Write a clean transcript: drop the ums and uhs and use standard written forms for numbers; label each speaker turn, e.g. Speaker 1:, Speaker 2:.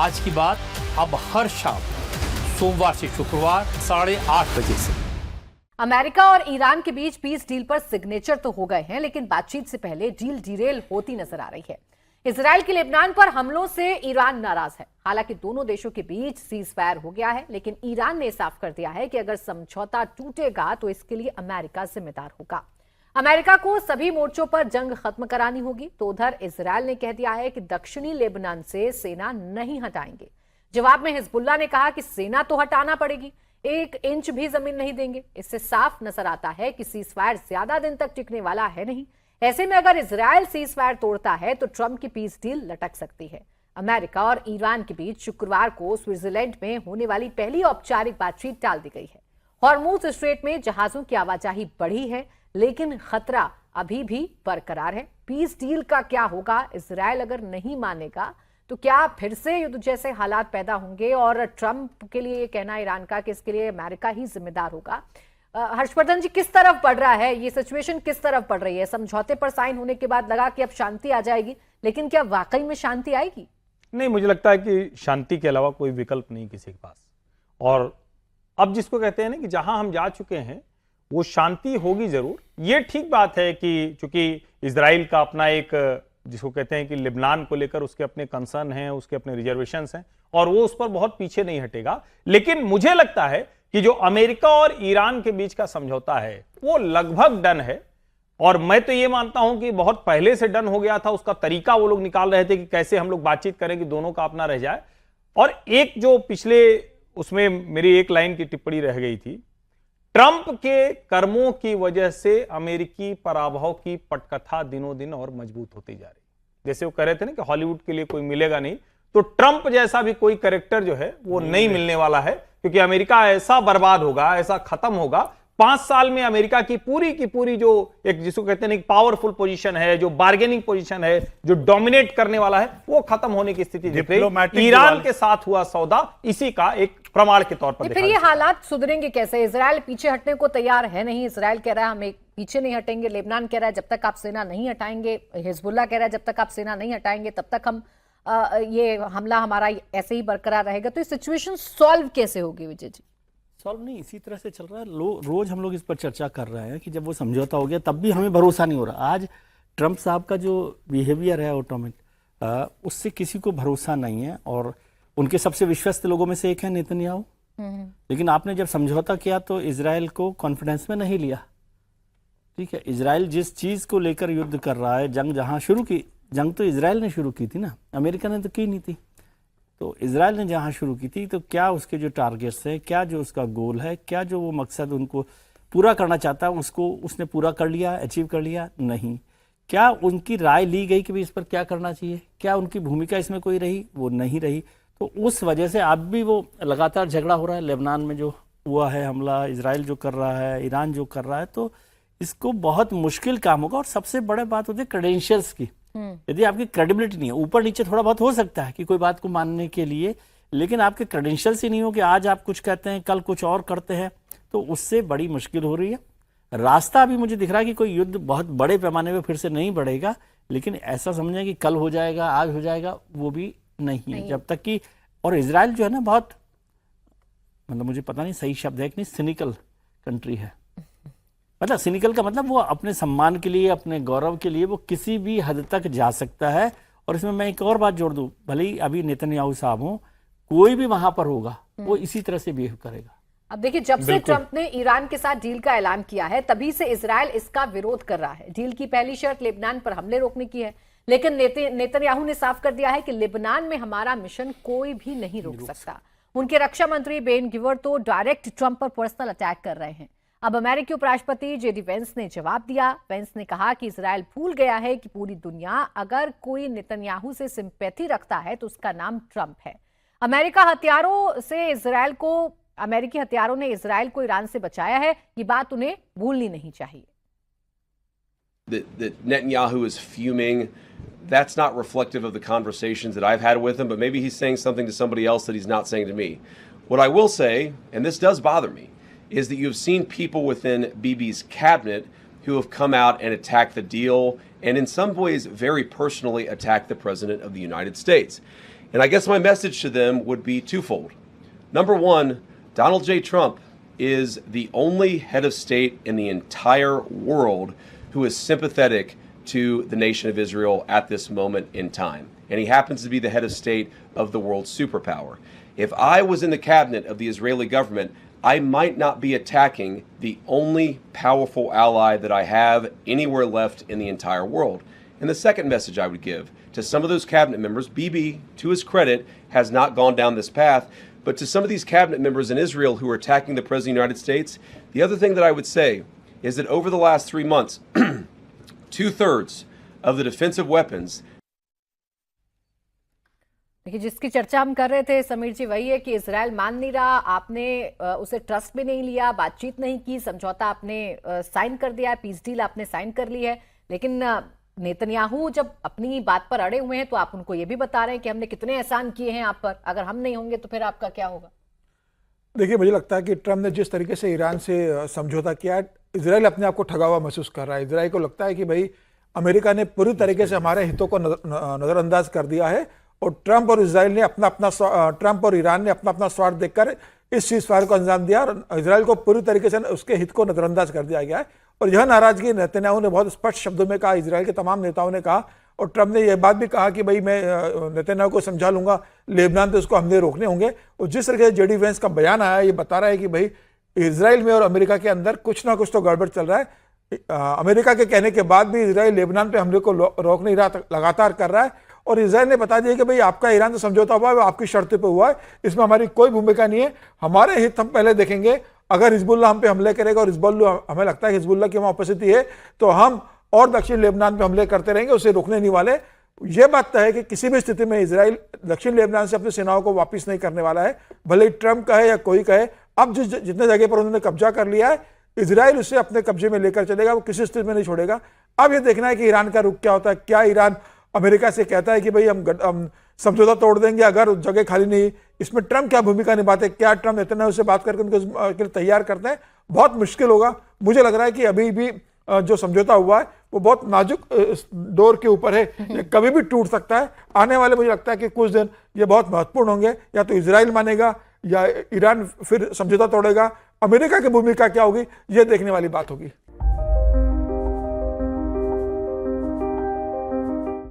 Speaker 1: आज की बात अब हर शाम सोमवार से शुक्रवार 8:30 बजे से।
Speaker 2: अमेरिका और ईरान के बीच पीस डील पर सिग्नेचर तो हो गए हैं, लेकिन बातचीत से पहले डील डिरेल होती नजर आ रही है। इजराइल के लेबनान पर हमलों से ईरान नाराज है। हालांकि दोनों देशों के बीच सीज फायर हो गया है, लेकिन ईरान ने साफ कर दिया है कि अगर समझौता टूटेगा तो इसके लिए अमेरिका जिम्मेदार होगा। अमेरिका को सभी मोर्चों पर जंग खत्म करानी होगी, तो उधर इजराइल ने कह दिया है कि दक्षिणी लेबनान से सेना नहीं हटाएंगे। जवाब में हिजबुल्लाह ने कहा कि सेना तो हटाना पड़ेगी, 1 इंच भी जमीन नहीं देंगे। इससे साफ नजर आता है कि सीज फायर ज्यादा दिन तक टिकने वाला है नहीं। ऐसे में अगर इजराइल सीज फायर तोड़ता है तो ट्रंप की पीस डील लटक सकती है। अमेरिका और ईरान के बीच शुक्रवार को स्विट्जरलैंड में होने वाली पहली औपचारिक बातचीत टाल दी गई है। हॉर्मुज स्ट्रेट में जहाजों की आवाजाही बढ़ी है, लेकिन खतरा अभी भी बरकरार है। पीस डील का क्या होगा? इजराइल अगर नहीं मानेगा तो क्या फिर से युद्ध जैसे हालात पैदा होंगे? और ट्रंप के लिए ये कहना ईरान का कि इसके लिए अमेरिका ही जिम्मेदार होगा। हर्षवर्धन जी, किस तरफ बढ़ रहा है ये सिचुएशन? किस तरफ बढ़ रही है? समझौते पर साइन होने के बाद लगा कि अब शांति आ जाएगी, लेकिन क्या वाकई में शांति आएगी?
Speaker 3: नहीं, मुझे लगता है कि शांति के अलावा कोई विकल्प नहीं किसी के पास। और अब जिसको कहते हैं ना कि जहां हम जा चुके हैं वो शांति होगी जरूर। ये ठीक बात है कि चूंकि इजराइल का अपना एक जिसको कहते हैं कि लेबनान को लेकर उसके अपने कंसर्न हैं, उसके अपने रिजर्वेशंस हैं, और वो उस पर बहुत पीछे नहीं हटेगा। लेकिन मुझे लगता है कि जो अमेरिका और ईरान के बीच का समझौता है वो लगभग डन है। और मैं तो ये मानता हूं कि बहुत पहले से डन हो गया था। उसका तरीका वो लोग निकाल रहे थे कि कैसे हम लोग बातचीत करें कि दोनों का अपना रह जाए। और एक जो पिछले उसमें मेरी एक लाइन की टिप्पणी रह गई थी, ट्रंप के कर्मों की वजह से अमेरिकी पराभव की पटकथा दिनों दिन और मजबूत होती जा रही। जैसे वो कह रहे थे ना कि हॉलीवुड के लिए कोई मिलेगा नहीं, तो ट्रंप जैसा भी कोई कैरेक्टर जो है वो नहीं मिलने वाला है, क्योंकि अमेरिका ऐसा बर्बाद होगा, ऐसा खत्म होगा। 5 साल में अमेरिका की पूरी जो एक जिसको कहते हैं पावरफुल पोजीशन है, जो बार्गेनिंग पोजीशन है, जो डोमिनेट करने वाला है, वो खत्म होने की स्थिति दिख रही। ईरान के साथ हुआ सौदा इसी का एक प्रमाण के तौर पर।
Speaker 2: फिर ये हालात सुधरेंगे कैसे? इजराइल पीछे हटने को तैयार है नहीं। इजराइल कह रहा है हम पीछे नहीं हटेंगे। लेबनान कह रहा है जब तक आप सेना नहीं हटाएंगे। हिजबुल्लाह कह रहा है जब तक आप सेना नहीं हटाएंगे तब तक हम ये हमला हमारा ऐसे ही बरकरार रहेगा। तो ये सिचुएशन सॉल्व कैसे होगी विजय जी?
Speaker 4: सॉल्व नहीं, इसी तरह से चल रहा है। रोज हम लोग इस पर चर्चा कर रहे हैं कि जब वो समझौता हो गया तब भी हमें भरोसा नहीं हो रहा। आज ट्रंप साहब का जो बिहेवियर है ऑटोमेट, उससे किसी को भरोसा नहीं है। और उनके सबसे विश्वस्त लोगों में से एक है नेतन्याहू। लेकिन आपने जब समझौता किया तो इजराइल को कॉन्फिडेंस में नहीं लिया। ठीक है, इजराइल जिस चीज को लेकर युद्ध कर रहा है, जंग जहां शुरू की, जंग तो इजराइल ने शुरू की थी ना, अमेरिका ने तो की नहीं थी। तो इजराइल ने जहां शुरू की थी, तो क्या उसके जो टारगेट्स है, क्या जो उसका गोल है, क्या जो वो मकसद उनको पूरा करना चाहता है, उसको उसने पूरा कर लिया, अचीव कर लिया? नहीं। क्या उनकी राय ली गई कि भाई इस पर क्या करना चाहिए? क्या उनकी भूमिका इसमें कोई रही? वो नहीं रही। तो उस वजह से अब भी वो लगातार झगड़ा हो रहा है। लेबनान में जो हुआ है हमला, इजराइल जो कर रहा है, ईरान जो कर रहा है, तो इसको बहुत मुश्किल काम होगा। और सबसे बड़ी बात होती है क्रेडेंशियल्स की। यदि आपकी क्रेडिबिलिटी नहीं है, ऊपर नीचे थोड़ा बहुत हो सकता है कि कोई बात को मानने के लिए, लेकिन आपके क्रेडेंशियल्स ही नहीं हो कि आज आप कुछ कहते हैं कल कुछ और करते हैं, तो उससे बड़ी मुश्किल हो रही है। रास्ता अभी मुझे दिख रहा है कि कोई युद्ध बहुत बड़े पैमाने पर फिर से नहीं बढ़ेगा, लेकिन ऐसा समझें कि कल हो जाएगा, आज हो जाएगा, वो भी नहीं। जब तक कि, और इजराइल जो है ना बहुत, मतलब मुझे पता नहीं सही शब्द है कि नहीं, सिनिकल कंट्री है। मतलब सिनिकल का मतलब वो अपने सम्मान के लिए, अपने गौरव के लिए वो किसी भी हद तक जा सकता है। और इसमें मैं एक और बात जोड़ दूं, भले ही अभी नेतन्याहू साहब हो, कोई भी वहां पर होगा वो इसी तरह से बिहेव करेगा।
Speaker 2: अब देखिए, जब से ट्रंप ने ईरान के साथ डील का ऐलान किया है तभी से इजराइल इसका विरोध कर रहा है। डील की पहली शर्त लेबनान पर हमले रोकने की है, लेकिन नेतन्याहू ने साफ कर दिया है कि लेबनान में हमारा मिशन कोई भी नहीं रोक सकता। उनके रक्षा मंत्री बेन गिवर तो डायरेक्ट ट्रंप पर पर्सनल अटैक कर रहे हैं। अब अमेरिकी उपराष्ट्रपति जेडी वेंस ने जवाब दिया। वेंस ने कहा कि इजराइल भूल गया है कि पूरी दुनिया अगर कोई नेतन्याहू से सिंपैथी रखता है तो उसका नाम ट्रंप है। अमेरिकी हथियारों ने इजराइल को ईरान से बचाया है, ये बात उन्हें भूलनी नहीं चाहिए।
Speaker 5: That Netanyahu is fuming. That's not reflective of the conversations that I've had with him, but maybe he's saying something to somebody else that he's not saying to me. What I will say, and this does bother me, is that you've seen people within Bibi's cabinet who have come out and attacked the deal, and in some ways very personally attacked the President of the United States. And I guess my message to them would be twofold. Number one, Donald J. Trump is the only head of state in the entire world who is sympathetic to the nation of Israel at this moment in time. And he happens to be the head of state of the world's superpower. If I was in the cabinet of the Israeli government, I might not be attacking the only powerful ally that I have anywhere left in the entire world. And the second message I would give to some of those cabinet members, Bibi, to his credit, has not gone down this path, but to some of these cabinet members in Israel who are attacking the President of the United States, the other thing that I would say is that over the last 3 months, 2/3 of the defensive weapons.
Speaker 2: देखिए, जिसकी चर्चा हम कर रहे थे समीर जी वही है कि इजराइल मान नहीं रहा, आपने उसे ट्रस्ट में नहीं लिया, बातचीत नहीं की, समझौता आपने साइन कर दिया है, पीस डील आपने साइन कर ली है, लेकिन नेतन्याहू जब अपनी बात पर अड़े हुए हैं तो आप उनको ये भी बता रहे हैं कि हमने कितने एहसान किए हैं आप पर, अगर हम नहीं होंगे तो फिर आपका क्या होगा?
Speaker 6: देखिए, मुझे लगता है कि ट्रम्प ने जिस तरीके से ईरान से समझौता किया है, इजराइल अपने आप को ठगा हुआ महसूस कर रहा है। इजराइल को लगता है कि भाई अमेरिका ने पूरी तरीके से हमारे हितों को नजरअंदाज कर दिया है और ट्रम्प और ईरान ने अपना अपना स्वार्थ देखकर इस सीज़फायर को अंजाम दिया और इजराइल को पूरी तरीके से उसके हित को नजरअंदाज कर दिया गया है। और यह नाराजगी नेतन्याहू ने बहुत स्पष्ट शब्दों में कहा, इजराइल के तमाम नेताओं ने कहा, और ट्रम्प ने यह बात भी कहा कि भाई मैं नेतन्याहू को समझा लूंगा, लेबनान तो उसको हमले रोकने होंगे। और जिस तरह से जेडी वेंस का बयान आया, ये बता रहा है कि भाई इजराइल में और अमेरिका के अंदर कुछ ना कुछ तो गड़बड़ चल रहा है। अमेरिका के कहने के बाद भी इजराइल लेबनान पे हमले को रोक नहीं रहा, लगातार कर रहा है। और इजराइल ने बता दिया कि भाई आपका ईरान से समझौता हुआ है, वो आपकी शर्त पे हुआ है, इसमें हमारी कोई भूमिका नहीं है, हमारे हित हम पहले देखेंगे। अगर हिजबुल्लाह हम पे हमले करेगा और हिजबुल्लाह, हमें लगता है हिजबुल्लाह की वहां उपस्थिति है, तो हम और दक्षिण लेबनान पे हमले करते रहेंगे, उसे रोकने नहीं वाले। यह बात तय है कि किसी भी स्थिति में इजराइल दक्षिण लेबनान से अपनी सेनाओं को वापस नहीं करने वाला है, भले ही ट्रम्प कहे या कोई कहे। अब जितने जगह पर उन्होंने कब्जा कर लिया है, इजराइल उसे अपने कब्जे में लेकर चलेगा, वो किसी स्थिति में नहीं छोड़ेगा। अब यह देखना है कि ईरान का रुख क्या होता है। क्या ईरान अमेरिका से कहता है कि भाई हम समझौता तोड़ देंगे अगर जगह खाली नहीं, इसमें ट्रम्प क्या भूमिका निभाते हैं? क्या ट्रम्प नेतन्याहू से बात करके उनको तैयार करते हैं? बहुत मुश्किल होगा। मुझे लग रहा है कि अभी भी जो समझौता हुआ है वो बहुत नाजुक डोर के ऊपर है, ये कभी भी टूट सकता है। आने वाले मुझे लगता है कि कुछ दिन ये बहुत महत्वपूर्ण होंगे, या तो इजराइल मानेगा या ईरान फिर समझौता तोड़ेगा। अमेरिका की भूमिका क्या होगी, ये देखने वाली बात होगी।